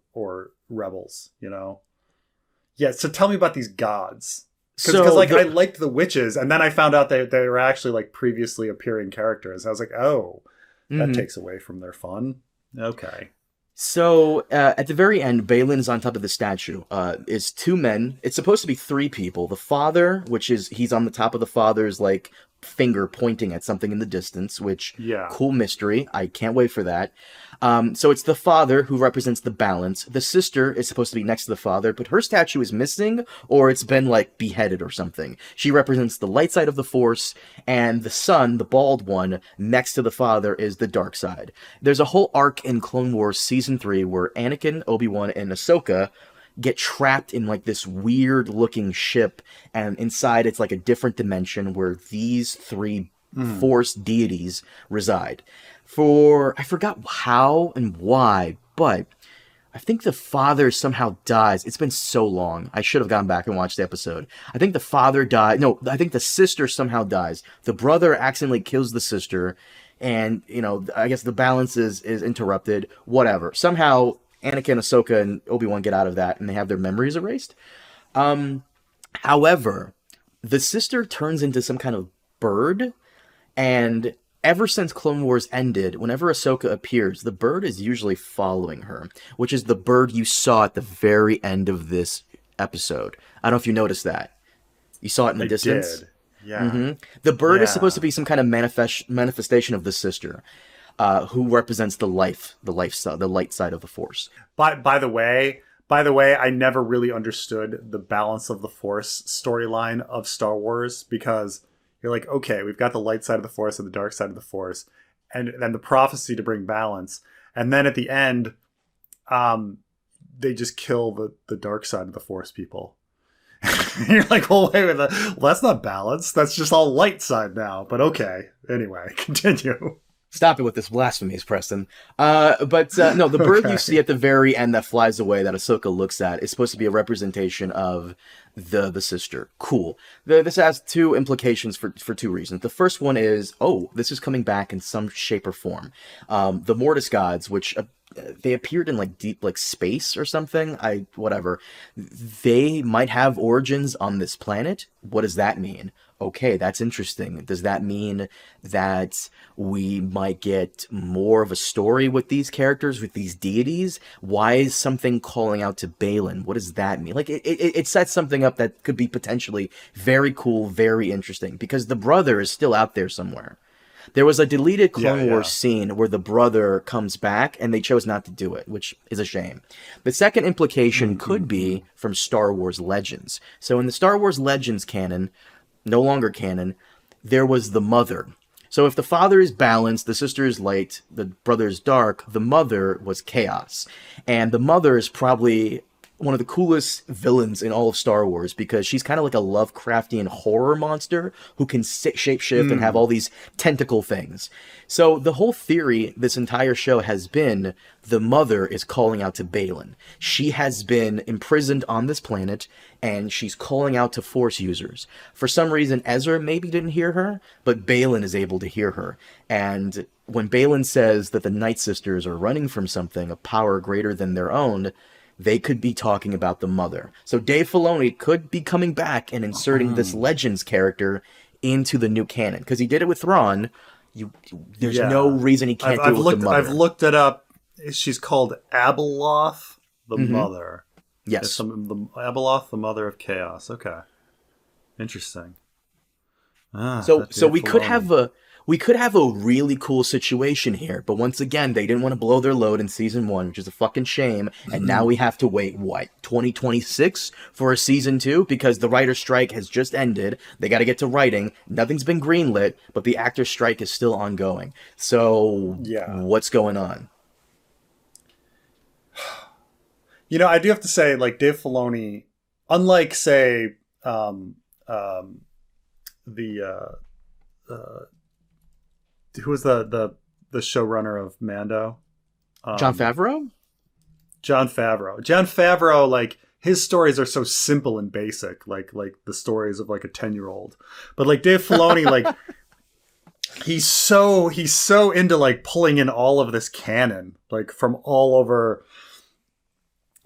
Rebels, Yeah. So tell me about these gods. Because I liked the witches, and then I found out they were actually previously appearing characters. I was like, oh, that takes away from their fun. Okay. So, at the very end, Baylan's on top of the statue. Is two men. It's supposed to be three people. The father, he's on the top of the father's, finger pointing at something in the distance, cool mystery. I can't wait for that. So it's the father who represents the balance. The sister is supposed to be next to the father, but her statue is missing, or it's been, beheaded or something. She represents the light side of the Force, and the son, the bald one, next to the father is the dark side. There's a whole arc in Clone Wars Season 3 where Anakin, Obi-Wan, and Ahsoka get trapped in this weird looking ship, and inside it's a different dimension where these three Force deities reside. I forgot how and why, but I think the father somehow dies. It's been so long. I should have gone back and watched the episode. I think the father died. No, I think the sister somehow dies. The brother accidentally kills the sister, and I guess the balance is interrupted. Whatever. Somehow Anakin, Ahsoka, and Obi-Wan get out of that, and they have their memories erased. However, the sister turns into some kind of bird, and ever since Clone Wars ended, whenever Ahsoka appears, the bird is usually following her, which is the bird you saw at the very end of this episode. I don't know if you noticed that. You saw it in the distance? Did. Yeah. Mm-hmm. The bird is supposed to be some kind of manifestation of the sister. Who represents the light side of the Force. By the way, I never really understood the balance of the Force storyline of Star Wars, because you're okay, we've got the light side of the Force and the dark side of the Force, and then the prophecy to bring balance, and then at the end, they just kill the dark side of the Force people. You're well, wait a minute, that's not balance. That's just all light side now. But okay, anyway, continue. Stop it with this blasphemies, Preston. No, the bird you see at the very end that flies away that Ahsoka looks at is supposed to be a representation of the sister. Cool. This has two implications for two reasons. The first one is, this is coming back in some shape or form. The Mortis gods, which they appeared in like deep like space or something. Whatever. They might have origins on this planet. What does that mean? Okay, that's interesting. Does that mean that we might get more of a story with these characters, with these deities? Why is something calling out to Balin? What does that mean? Like, it sets something up that could be potentially very cool, very interesting, because the brother is still out there somewhere. There was a deleted Clone Wars scene where the brother comes back, and they chose not to do it, which is a shame. The second implication could be from Star Wars Legends. So in the Star Wars Legends canon, no longer canon, there was the mother. So if the father is balanced, the sister is light, the brother is dark, the mother was chaos. And the mother is probably one of the coolest villains in all of Star Wars, because she's kind of like a Lovecraftian horror monster who can shapeshift and have all these tentacle things. So the whole theory this entire show has been the mother is calling out to Balin. She has been imprisoned on this planet, and she's calling out to Force users. For some reason, Ezra maybe didn't hear her, but Balin is able to hear her. And when Balin says that the Night Sisters are running from something, a power greater than their own, they could be talking about the mother. So Dave Filoni could be coming back and inserting this Legends character into the new canon, because he did it with Thrawn. There's no reason he can't do it with the mother. I've looked it up. She's called Abeloth, the mother. Yes. Abeloth, the mother of chaos. Okay. Interesting. So we could have a really cool situation here, but once again, they didn't want to blow their load in season 1, which is a fucking shame. And now we have to wait, 2026 for a season 2? Because the writer's strike has just ended. They got to get to writing. Nothing's been greenlit, but the actor's strike is still ongoing. So what's going on? You know, I do have to say, like, Dave Filoni, unlike, say, who was the showrunner of Mando? Jon Favreau? Jon Favreau, like, his stories are so simple and basic, like the stories of like a 10-year-old. But like Dave Filoni, like he's so into like pulling in all of this canon, like from all over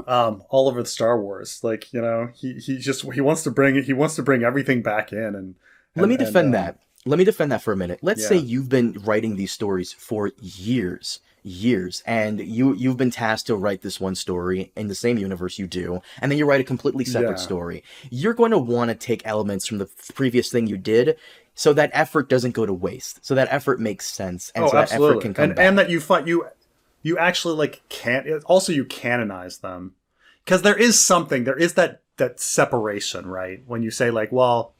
the Star Wars. Like, you know, he wants to bring everything back in and let me defend that. Let me defend that for a minute. Let's say you've been writing these stories for years, and you've been tasked to write this one story in the same universe you do, and then you write a completely separate story. You're going to want to take elements from the previous thing you did, so that effort doesn't go to waste. So that effort makes sense, and so that effort can come back. And that you actually like can't. Also, you canonize them, because there is that separation, right? When you say like, well,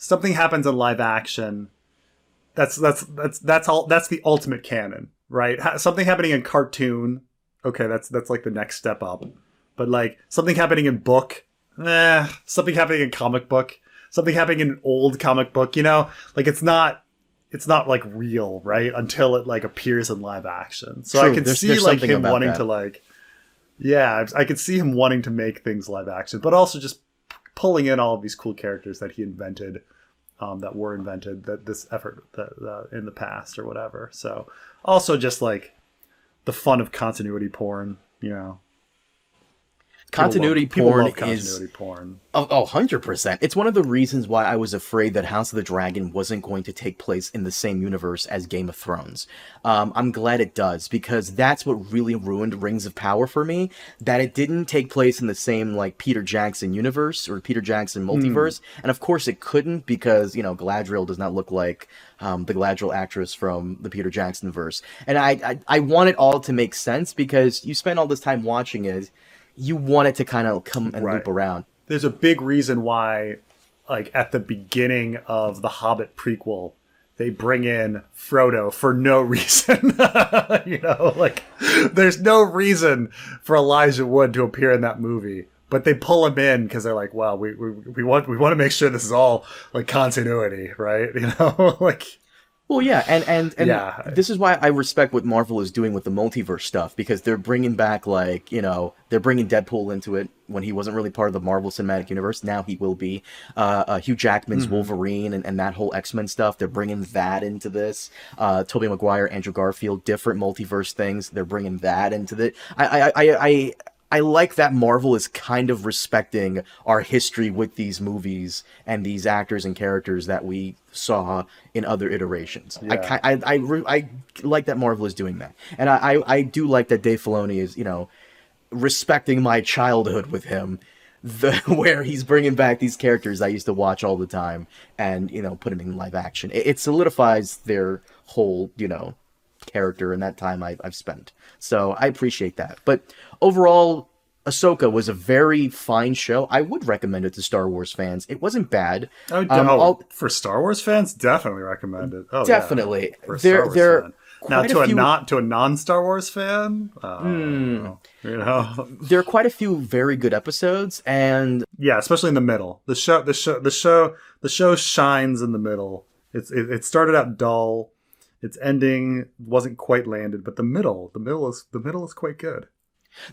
something happens in live action, that's the ultimate canon, right? Something happening in cartoon, okay, that's like the next step up. But like something happening in book, something happening in comic book, something happening in an old comic book, you know, like it's not like real, right? Until it like appears in live action. So true. I can see like him wanting to like, I could see him wanting to make things live action, but also just pulling in all of these cool characters that he invented, that were invented, that this effort that in the past or whatever. So also just like the fun of continuity porn, you know. Continuity porn love continuity porn. 100%. It's one of the reasons why I was afraid that House of the Dragon wasn't going to take place in the same universe as Game of Thrones. I'm glad it does, because that's what really ruined Rings of Power for me, that it didn't take place in the same like Peter Jackson universe or Peter Jackson multiverse. And of course it couldn't, because, you know, Galadriel does not look like the Galadriel actress from the Peter Jackson verse. And I want it all to make sense, because you spend all this time watching it, you want it to kind of come and loop around. There's a big reason why, like, at the beginning of the Hobbit prequel, they bring in Frodo for no reason. You know, like, there's no reason for Elijah Wood to appear in that movie. But they pull him in because they're like, well, we want to make sure this is all, like, continuity, right? You know, like... Well, yeah, and Yeah. this is why I respect what Marvel is doing with the multiverse stuff, because they're bringing back, like, you know, they're bringing Deadpool into it when he wasn't really part of the Marvel Cinematic Universe. Now he will be. Hugh Jackman's Wolverine and that whole X-Men stuff, they're bringing that into this. Tobey Maguire, Andrew Garfield, different multiverse things, they're bringing that into it. I like that Marvel is kind of respecting our history with these movies and these actors and characters that we saw in other iterations. Yeah. I like that Marvel is doing that. And I do like that Dave Filoni is, you know, respecting my childhood with him, where he's bringing back these characters I used to watch all the time and, you know, put them in live action. It solidifies their whole, you know, character in that time I've spent. So I appreciate that. But overall, Ahsoka was a very fine show. I would recommend it to Star Wars fans. It wasn't bad. For Star Wars fans, definitely recommend it. Oh, definitely. Yeah. For a Star Wars fan. Now, to a non-Star Wars fan, you know, there are quite a few very good episodes, and yeah, especially in the middle. The show shines in the middle. It started out dull. Its ending wasn't quite landed, but the middle is quite good.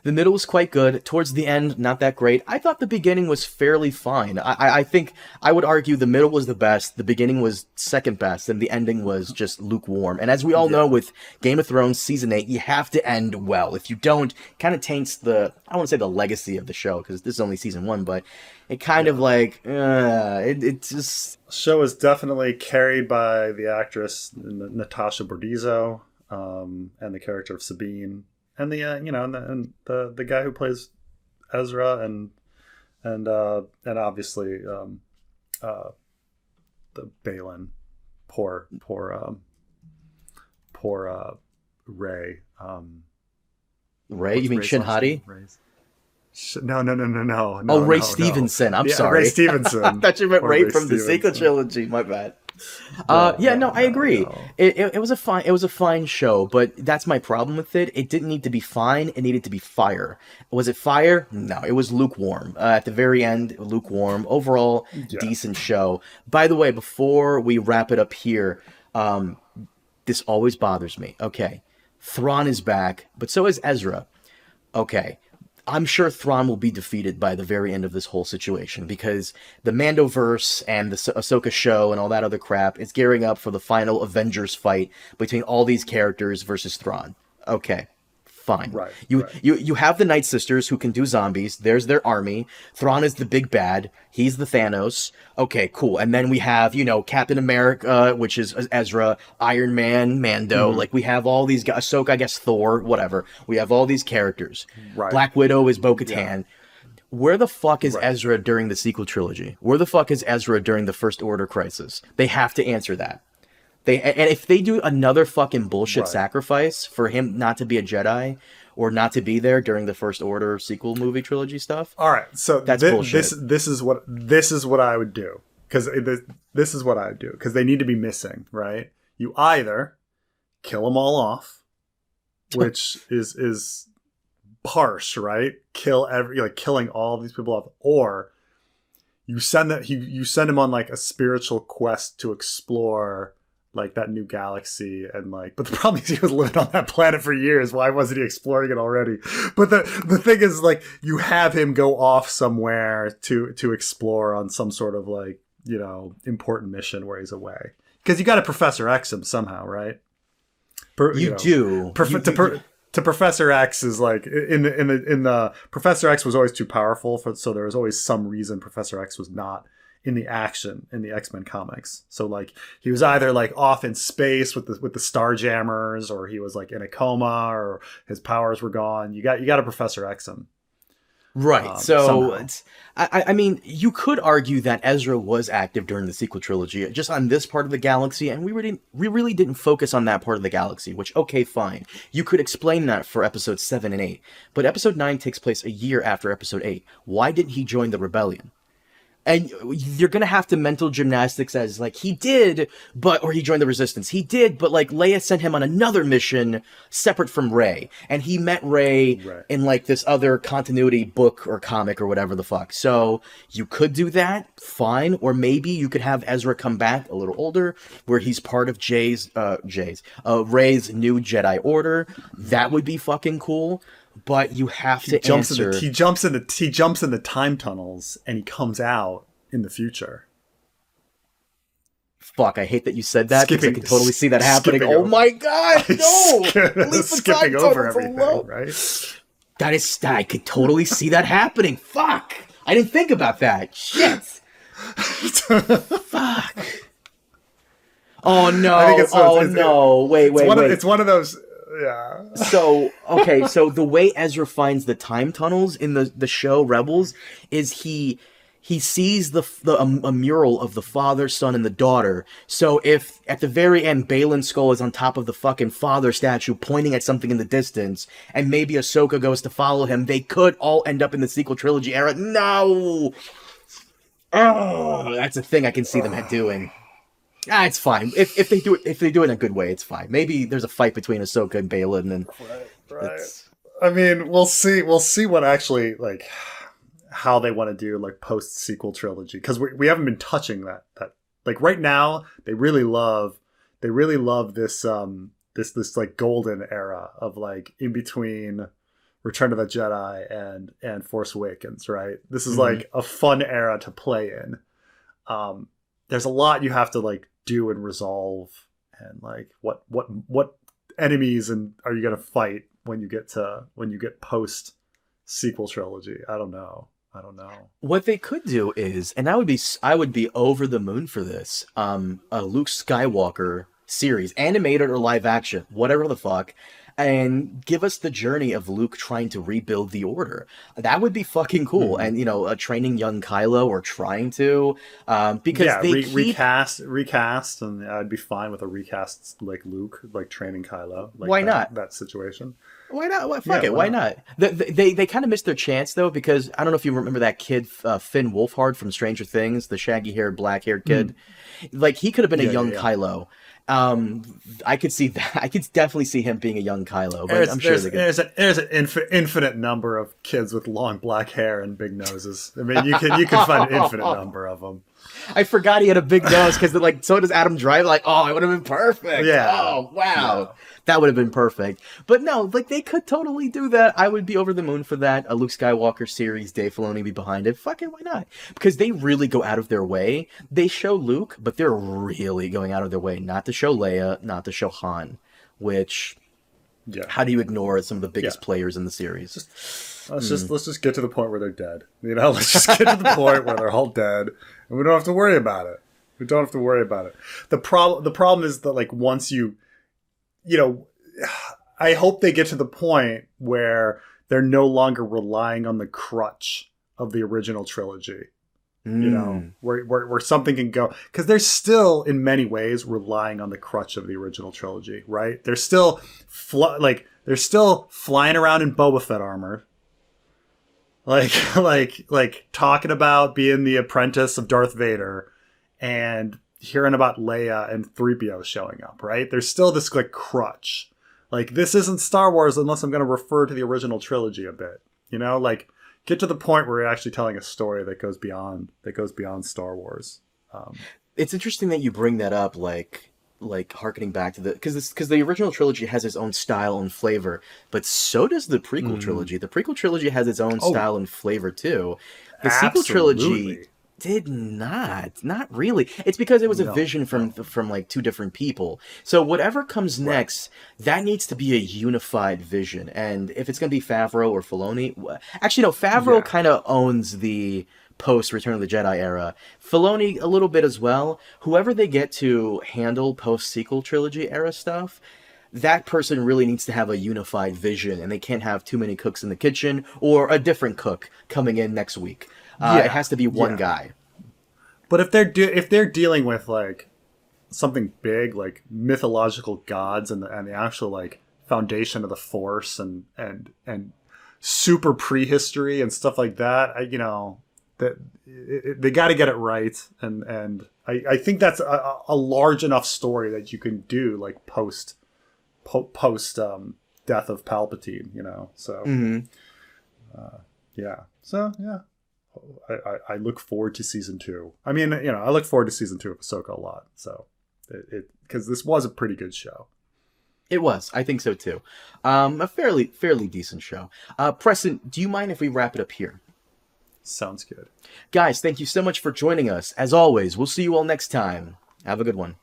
The middle was quite good. Towards the end, not that great. I thought the beginning was fairly fine. I think I would argue the middle was the best, the beginning was second best, and the ending was just lukewarm. And as we all know with Game of Thrones Season 8, you have to end well. If you don't, it kind of taints the, I don't want to say the legacy of the show, because this is only Season 1, but it kind of like, it just... The show is definitely carried by the actress Natasha Bordizzo, and the character of Sabine. And the guy who plays Ezra and obviously the Balin, poor Ray. Ray, you mean Shin Hati? No. Ray Stevenson. I'm sorry. Ray Stevenson. I thought you meant Ray from the sequel trilogy. My bad. I agree. No. It was a fine show, but that's my problem with it. It didn't need to be fine. It needed to be fire. Was it fire? No, it was lukewarm. At the very end, lukewarm. Overall, decent show. By the way, before we wrap it up here, this always bothers me. Okay, Thrawn is back, but so is Ezra. Okay. I'm sure Thrawn will be defeated by the very end of this whole situation, because the Mandoverse and the Ahsoka show and all that other crap is gearing up for the final Avengers fight between all these characters versus Thrawn. Okay, fine. Right. You have the Night Sisters who can do zombies. There's their army. Thrawn is the big bad. He's the Thanos. Okay, cool. And then we have, Captain America, which is Ezra, Iron Man, Mando. Like, we have all these guys. Ahsoka, I guess Thor, whatever. We have all these characters. Right. Black Widow is Bo-Katan. Where the fuck is Ezra during the sequel trilogy? Where the fuck is Ezra during the First Order crisis? They have to answer that. And if they do another fucking bullshit sacrifice for him not to be a Jedi or not to be there during the First Order sequel movie trilogy stuff, all right, so that's bullshit. This is what I would do, because they need to be missing, right? You either kill them all off, which is harsh, right? Killing all these people off, or you send him on like a spiritual quest to explore like that new galaxy, and but the problem is he was living on that planet for years. Why wasn't he exploring it already? But the thing is, you have him go off somewhere to explore on some sort of important mission where he's away, because you got to Professor X him somehow, right? To Professor X is in the Professor X was always too powerful so there was always some reason Professor X was not in the action in the X-Men comics. So he was either off in space with the Starjammers, or he was in a coma, or his powers were gone. You got to Professor X him. Right. I mean, you could argue that Ezra was active during the sequel trilogy, just on this part of the galaxy, and we really didn't focus on that part of the galaxy, which, okay, fine. You could explain that for episodes 7 and 8, but episode 9 takes place a year after episode 8. Why didn't he join the rebellion? And you're gonna have to mental gymnastics as like he did, or he joined the Resistance. He did, but like Leia sent him on another mission separate from Rey, and he met Rey in like this other continuity book or comic or whatever the fuck. So you could do that, fine, or maybe you could have Ezra come back a little older, where he's part of Rey's new Jedi Order. That would be fucking cool. But you have to answer. He jumps into time tunnels and he comes out in the future. Fuck! I hate that you said that because I can totally see that happening. Oh my god! No! Skipping over everything, right? I could totally see that happening. Fuck! I didn't think about that. Shit! Fuck! Oh no! Wait! It's one of those. Yeah. So the way Ezra finds the time tunnels in the show Rebels is he sees a mural of the father, son, and the daughter. So if at the very end Balin's skull is on top of the fucking father statue pointing at something in the distance, and maybe Ahsoka goes to follow him, they could all end up in the sequel trilogy era. No! Oh, that's a thing I can see them doing. It's fine. If they do it in a good way, it's fine. Maybe there's a fight between Ahsoka and Baylan, and right. I mean, we'll see what actually like how they want to do like post sequel trilogy, because we haven't been touching that like right now. They really love this this like golden era of like in between Return of the Jedi and Force Awakens. Right. This is like a fun era to play in. There's a lot you have to like do and resolve, and like what enemies and are you gonna fight when you get post sequel trilogy. I don't know. What they could do is, and I would be over the moon for this, a Luke Skywalker series, animated or live action, whatever the fuck, and give us the journey of Luke trying to rebuild the Order. That would be fucking cool. And training young Kylo, or trying to, because recast, and I'd be fine with a recast like Luke, like training Kylo. Like why not that situation? Why not? Fuck it. Why not? They kind of missed their chance though, because I don't know if you remember that kid Finn Wolfhard from Stranger Things, the shaggy-haired, black-haired kid. Like he could have been a young Kylo. I could see that. I could definitely see him being a young Kylo. But I'm sure there's an infinite number of kids with long black hair and big noses. I mean, you can find an infinite number of them. I forgot he had a big nose because like so does Adam Driver. Like, oh, it would have been perfect. Yeah. Oh, wow. Yeah. That would have been perfect. But no, like they could totally do that. I would be over the moon for that. A Luke Skywalker series, Dave Filoni be behind it. Fucking why not? Because they really go out of their way. They show Luke, but they're really going out of their way not to show Leia, not to show Han. Which, how do you ignore some of the biggest players in the series? Let's just get to the point where they're dead. Let's just get to the point where they're all dead, and we don't have to worry about it. The problem is that like once I hope they get to the point where they're no longer relying on the crutch of the original trilogy. Where something can go, because they're still in many ways relying on the crutch of the original trilogy, right? They're still flying around in Boba Fett armor. Like talking about being the apprentice of Darth Vader and hearing about Leia and 3PO showing up, right? There's still this like crutch. Like this isn't Star Wars unless I'm going to refer to the original trilogy a bit. Like get to the point where you're actually telling a story that goes beyond Star Wars. It's interesting that you bring that up, like harkening back to because the original trilogy has its own style and flavor, but so does the prequel trilogy. The prequel trilogy has its own style and flavor too. The sequel trilogy did not really. It's because it was a vision from like two different people. So whatever comes next, that needs to be a unified vision. And if it's going to be Favreau or Filoni, actually no, Favreau kind of owns the post Return of the Jedi era. Filoni a little bit as well. Whoever they get to handle post sequel trilogy era stuff, that person really needs to have a unified vision, and they can't have too many cooks in the kitchen or a different cook coming in next week. It has to be one guy. But if they're dealing with like something big, like mythological gods and the actual like foundation of the Force and super prehistory and stuff like that, that they got to get it right, and I think that's a large enough story that you can do like post death of Palpatine, you know. So yeah, so yeah, I look forward to season 2. I mean, you know, I look forward to season 2 of Ahsoka a lot. So it because this was a pretty good show. It was. I think so too. A fairly decent show. Preston, do you mind if we wrap it up here? Sounds good. Guys, thank you so much for joining us. As always, we'll see you all next time. Have a good one.